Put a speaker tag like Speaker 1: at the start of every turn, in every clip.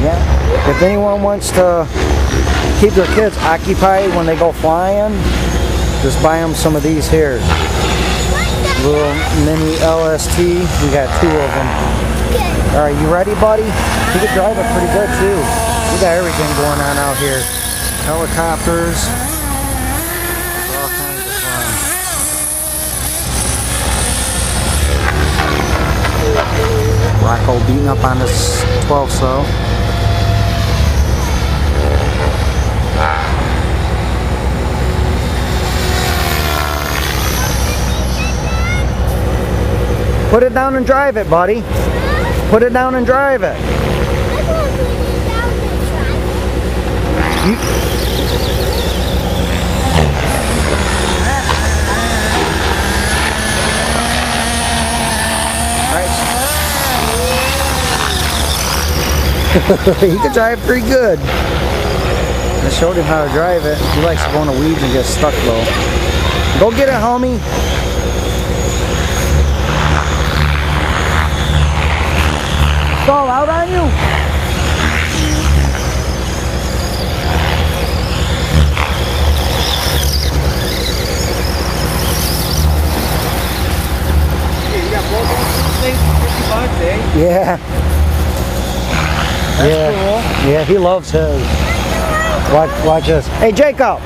Speaker 1: Yeah. If anyone wants to keep their kids occupied when they go flying, just buy them some of these here. Little mini LST. We got 2 of them. Alright, you ready, buddy? You can drive it pretty good too. We got everything going on out here. Helicopters. All kinds of fun. Rocco beating up on his 12 so. Put it down and drive it, buddy. Put it down and drive it. You... He can drive pretty good. I showed him how to drive it. He likes to go in the weeds and get stuck though. Go get it, homie. Fall out on you?
Speaker 2: Hey, you got both of these things for $50, eh?
Speaker 1: Yeah.
Speaker 2: That's cool.
Speaker 1: Yeah, he loves his. Watch this. Hey, Jacob.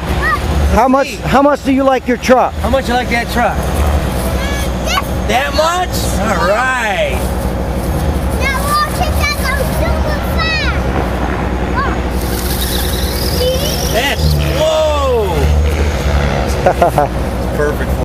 Speaker 1: How much do you like your truck?
Speaker 2: How much you like that truck? That much? All right. That's, whoa! Perfect.